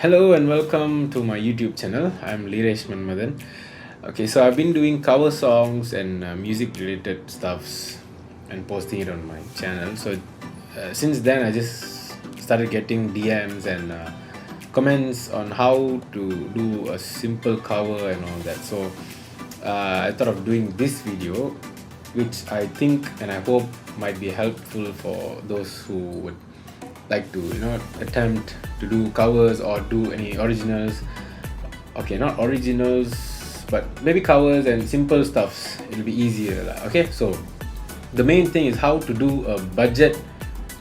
Hello and welcome to my YouTube channel. I'm Liresh Manmathan. Okay, so I've been doing cover songs and music related stuffs and posting it on my channel. So since then, I just started getting DMs and comments on how to do a simple cover and all that. So I thought of doing this video, which I think and I hope might be helpful for those who would like to attempt to do covers or do any originals. Okay, not originals, but maybe covers and simple stuffs. It'll be easier lah. Okay, so the main thing is how to do a budget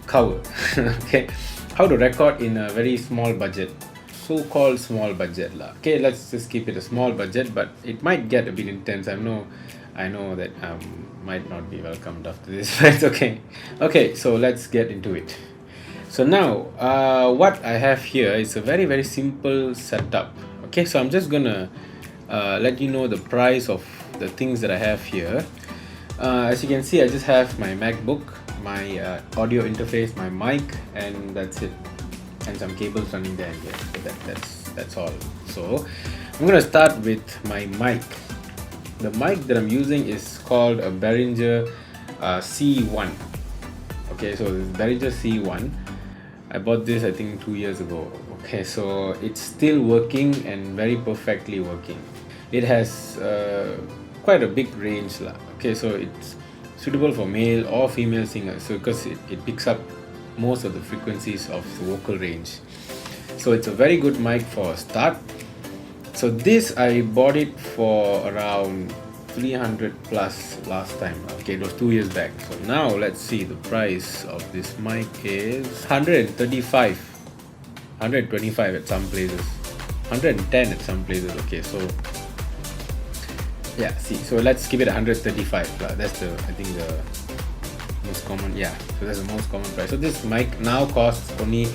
cover. Okay, how to record in a very small budget, so-called small budget lah. Okay, let's just keep it a small budget, but it might get a bit intense. I know that might not be welcomed after this, but it's okay. Okay, so let's get into it. So now what I have here is a very simple setup. Okay, so I'm just gonna let you know the price of the things that I have here. As you can see, I just have my MacBook, my audio interface, my mic, and that's it, and some cables running there and there. So that's all. So I'm gonna start with my mic. The mic that I'm using is called a Behringer C1. Okay, so this Behringer C1. I bought this I think 2 years ago. Okay, so it's still working and very perfectly working. It has quite a big range lah. Okay, so it's suitable for male or female singers, so because it picks up most of the frequencies of the vocal range. So it's a very good mic for a start. So this I bought it for around 300 plus last time. Okay, it was 2 years back. So now let's see, the price of this mic is 135, 125 at some places, 110 at some places. Okay, so yeah, see, so let's keep it 135. That's the, I think, the most common. Yeah, so that's the most common price. So this mic now costs only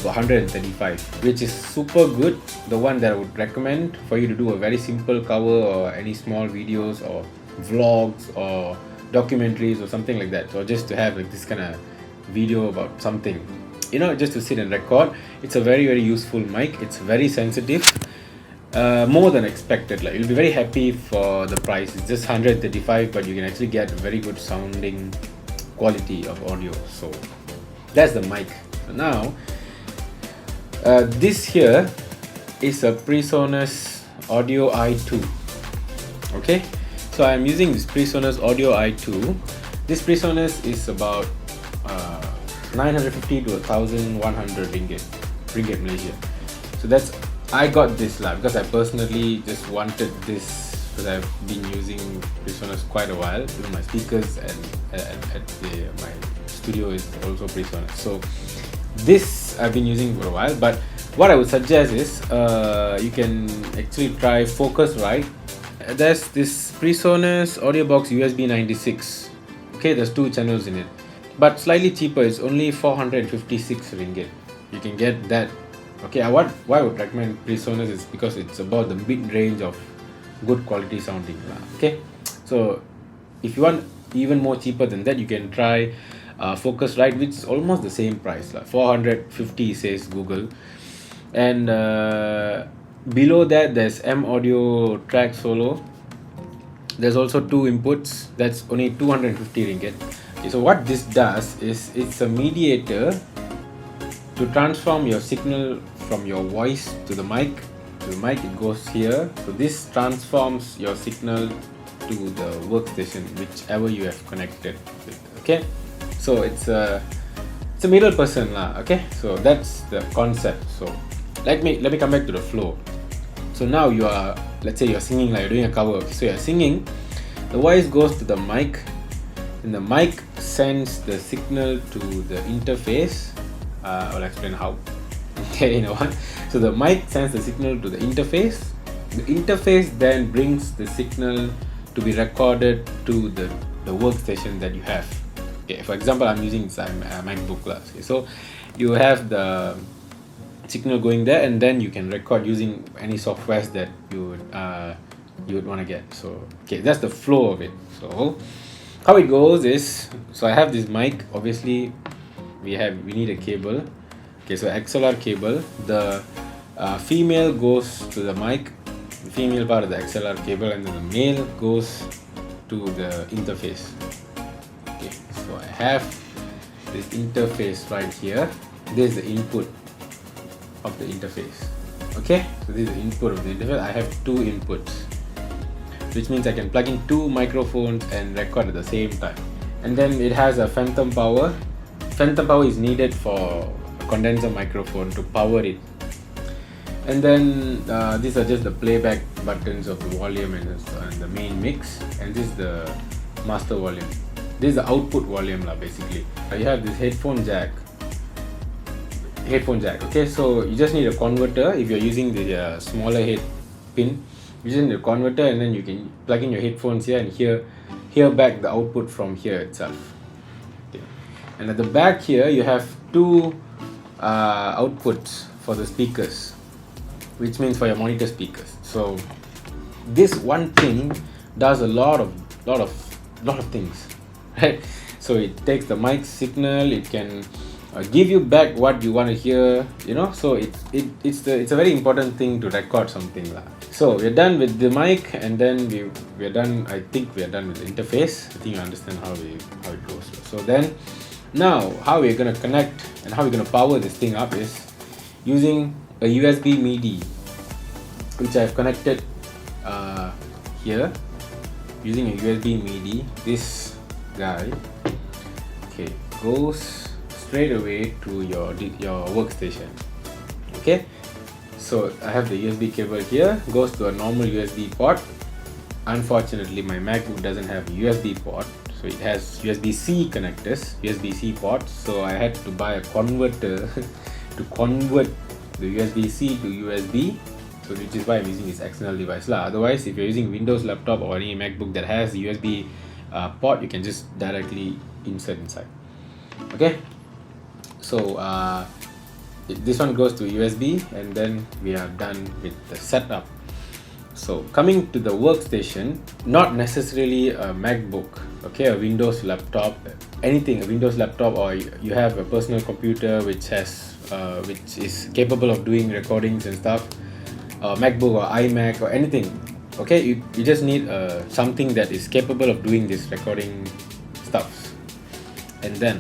135, which is super good. The one that I would recommend for you to do a very simple cover or any small videos or vlogs or documentaries or something like that, or just to have like this kind of video about something, just to sit and record. It's a very useful mic. It's very sensitive, more than expected. Like, you'll be very happy for the price. It's just 135, but you can actually get very good sounding quality of audio. So that's the mic. So now this here is a PreSonus Audio i2. Okay, so I'm using this PreSonus Audio i2. This PreSonus is about 950 to 1,100 ringgit Malaysia. So that's, I got this lah because I personally just wanted this because I've been using PreSonus quite a while. Even my speakers and my studio is also PreSonus. So this I've been using for a while, but what I would suggest is you can actually try Focusrite. There's this PreSonus Audio Box USB 96. Okay, there's 2 channels in it, but slightly cheaper. It's only 456 ringgit. You can get that. Okay, why I would recommend PreSonus is because it's about the mid range of good quality sounding. Okay, so if you want even more cheaper than that, you can try Focusrite, which is almost the same price, 450 says Google. And below that there's M Audio Track Solo. There's also 2 inputs. That's only 250 ringgit. Okay, so what this does is it's a mediator to transform your signal from your voice to the mic. To the mic, it goes here. So this transforms your signal to the workstation, whichever you have connected with. Okay, so it's a middle person lah. Okay, so that's the concept. So let me come back to the flow. So now you are, let's say you're singing, like you're doing a cover. Okay, so you're singing, the voice goes to the mic, and the mic sends the signal to the interface. I'll explain how. Okay, so the mic sends the signal to the interface. The interface then brings the signal to be recorded to the workstation that you have. Okay, for example, I'm using a MacBook. Okay, so you have the signal going there, and then you can record using any softwares that you would want to get. So okay, that's the flow of it. So how it goes is, so I have this mic. Obviously we need a cable. Okay, so XLR cable. The Female goes to the mic, female part of the XLR cable, and then the male goes to the interface. Okay, so I have this interface right here. This is the input of the interface. Okay, so this is the input of the interface. I have two inputs, which means I can plug in two microphones and record at the same time. And then it has a phantom power. Phantom power is needed for a condenser microphone to power it. And then these are just the playback buttons of the volume and the main mix. And this is the master volume. This is the output volume basically. You have this headphone jack. Okay, so you just need a converter. If you're using the smaller head pin, you just need a converter, and then you can plug in your headphones here and hear back the output from here itself. Okay. And at the back here you have two outputs for the speakers, which means for your monitor speakers. So this one thing does a lot of things, right? So it takes the mic signal, it can give you back what you want to hear, so it's a very important thing to record something lah. So we're done with the mic, and then we're done. I think we're done with the interface. I think you understand how it goes. So then now how we're gonna connect and how we're gonna power this thing up is using a USB MIDI, which I've connected here using a USB MIDI. This guy, okay, goes straight away to your workstation. Okay, so I have the USB cable here, goes to a normal USB port. Unfortunately my MacBook doesn't have a USB port, so it has USB-C connectors, USB-C ports, so I had to buy a converter to convert the USB-C to USB, so which is why I'm using this external device lah. Otherwise, if you're using Windows laptop or any MacBook that has a USB port, you can just directly insert inside. Okay, so this one goes to USB, and then we are done with the setup. So coming to the workstation, not necessarily a MacBook, okay, a Windows laptop, anything, a Windows laptop, or you have a personal computer which is capable of doing recordings and stuff, MacBook or iMac or anything. Okay, you just need something that is capable of doing this recording stuff, and then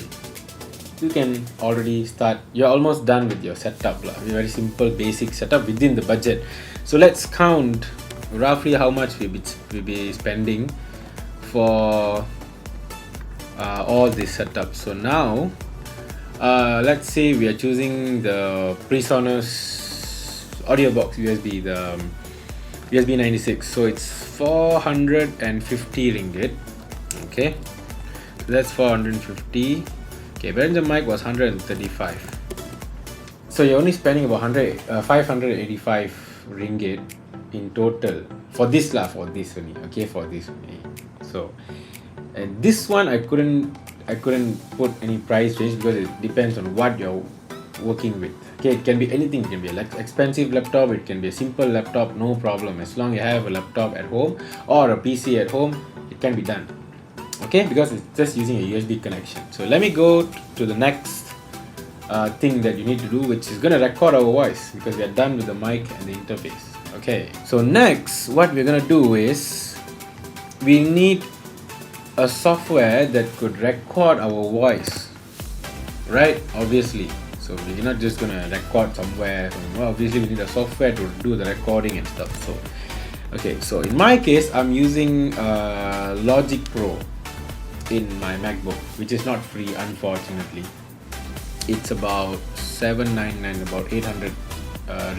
you can already start. You're almost done with your setup lah. Very simple basic setup within the budget. So let's count roughly how much we'll be spending for all this setup. So now let's say we are choosing the PreSonus audio box USB, the USB 96, so it's 450 ringgit. Okay, that's 450. Okay, but the mic was 135, so you're only spending about 585 ringgit in total for this only. Okay, for this only. So, and this one I couldn't put any price range because it depends on what you're working with. Okay, it can be anything. It can be an expensive laptop, it can be a simple laptop, no problem. As long as you have a laptop at home or a PC at home, it can be done. Okay, because it's just using a USB connection. So let me go to the next thing that you need to do, which is gonna record our voice, because we are done with the mic and the interface. Okay, so next what we're gonna do is we need a software that could record our voice, right? Obviously, so we're not just gonna record somewhere. Well, obviously we need a software to do the recording and stuff. So okay, so in my case I'm using Logic Pro in my MacBook, which is not free, unfortunately. It's about 799, about 800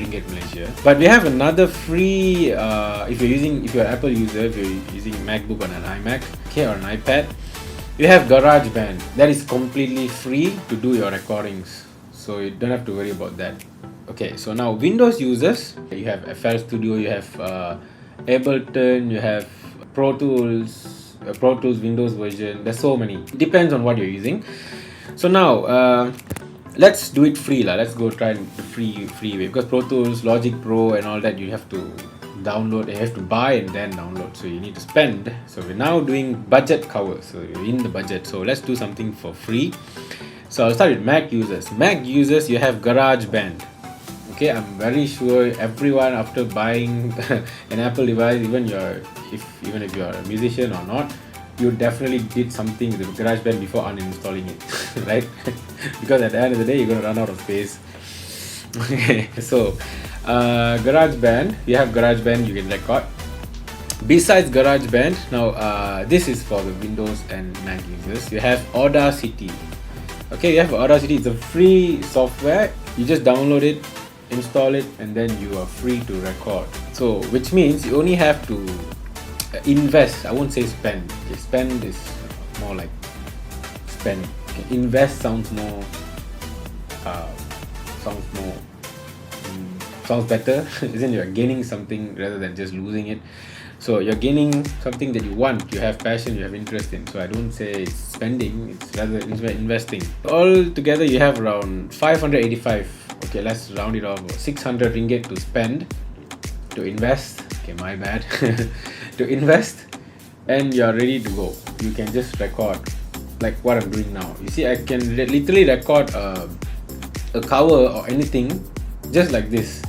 ringgit Malaysia. But we have another free, if you're an Apple user, if you're using MacBook on an iMac, okay, or an iPad, you have GarageBand. That is completely free to do your recordings, so you don't have to worry about that. Okay, so now Windows users, you have FL Studio, you have Ableton, you have Pro Tools Windows version. There's so many. It depends on what you're using. So now let's do it free lah. Let's go try the free way, because Pro Tools, Logic Pro and all that you have to download, you have to buy and then download, so you need to spend. So we're now doing budget cover, so you're in the budget, so let's do something for free. So I'll start with Mac users. You have GarageBand. Okay, I'm very sure everyone after buying an Apple device, even if you're a musician or not, you definitely did something with GarageBand before uninstalling it, right? Because at the end of the day, you're gonna run out of space. Okay, so GarageBand, you have GarageBand, you can record. Besides GarageBand, now this is for the Windows and Mac users. You have Audacity. Okay, you have Audacity. It's a free software. You just download it, install it, and then you are free to record. So, which means you only have to invest. I won't say spend. Okay, spend is more like spend. Okay, invest sounds more. Sounds more. Sounds better. Isn't you're gaining something rather than just losing it. So you're gaining something that you want, you have passion, you have interest in. So I don't say it's spending, it's rather investing. All together you have around 585. Okay, let's round it off. 600 ringgit to spend, to invest. Okay, my bad. To invest, and you're ready to go. You can just record like what I'm doing now. You see, I can literally record a cover or anything just like this.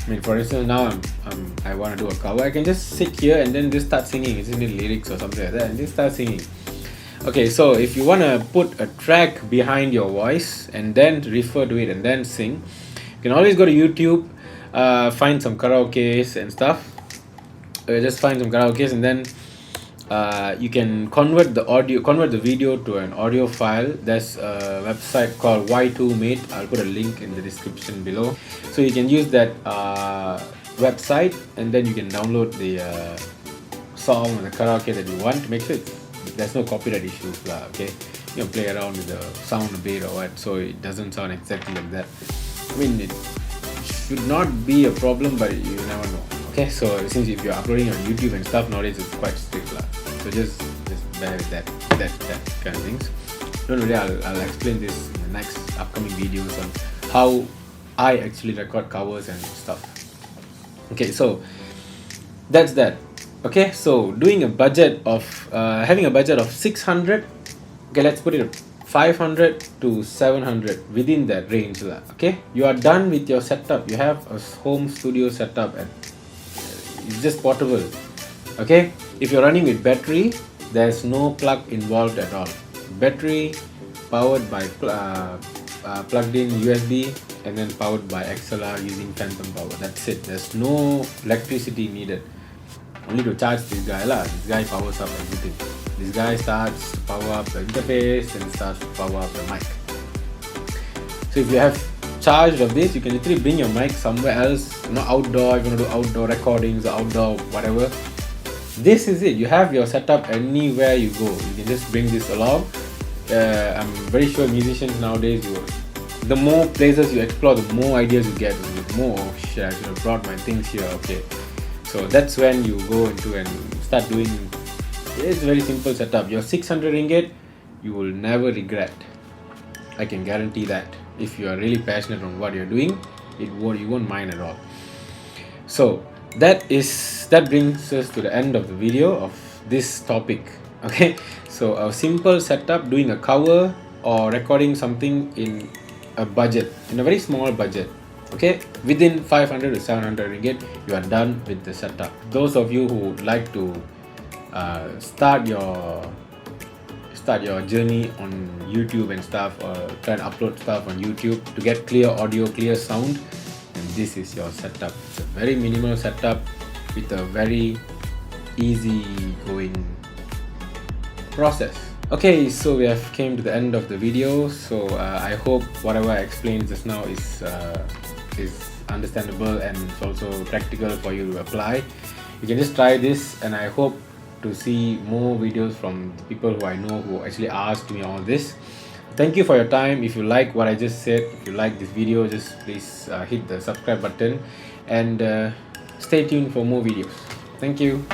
I mean, for instance, now I want to do a cover. I can just sit here and then just start singing. Isn't it lyrics or something like that? And just start singing. Okay, so if you want to put a track behind your voice and then refer to it and then sing, you can always go to YouTube, find some karaoke's and stuff. Just find some karaoke's and then you can convert the video to an audio file. There's a website called Y2Mate. I'll put a link in the description below. So you can use that website and then you can download the song or the karaoke that you want to make sure there's no copyright issues. Okay, you can play around with the sound a bit or what, so it doesn't sound exactly like that. I mean, it should not be a problem, but you never know. Okay, so since if you're uploading on YouTube and stuff nowadays, it's quite strict, so just bear with that kind of things. Don't worry, I'll explain this in the next upcoming videos on how I actually record covers and stuff. Okay, so that's that. Okay, so doing a budget of having a budget of 600. Okay, let's put it at 500 to 700, within that range. Okay, you are done with your setup. You have a home studio setup and it's just portable. Okay, if you're running with battery, there's no plug involved at all. Battery powered by plugged in USB and then powered by XLR using phantom power. That's it. There's no electricity needed. Only to charge this guy lah. This guy powers up everything. This guy starts to power up the interface and starts to power up the mic. So if you have charge of this, you can literally bring your mic somewhere else, outdoor. If you want to do outdoor recordings or outdoor whatever, this is it. You have your setup anywhere you go. You can just bring this along. I'm very sure musicians nowadays, the more places you explore, the more ideas you get. More, oh shit, I should have brought my things here. Okay, so that's when you go into and start doing. It's a very simple setup. Your 600 ringgit, you will never regret. I can guarantee that. If you are really passionate on what you're doing, you won't mind at all. So that brings us to the end of the video of this topic. Okay, so a simple setup, doing a cover or recording something in a budget, in a very small budget. Okay, within 500 to 700 ringgit, you are done with the setup. Those of you who would like to start your journey on YouTube and stuff, or try and upload stuff on YouTube to get clear audio, clear sound, and this is your setup. It's a very minimal setup with a very easy going process. Okay, so we have came to the end of the video. So I hope whatever I explained just now is understandable and it's also practical for you to apply. You can just try this, and I hope to see more videos from the people who I know who actually asked me all this. Thank you for your time. If you like what I just said, if you like this video, just please hit the subscribe button and stay tuned for more videos. Thank you.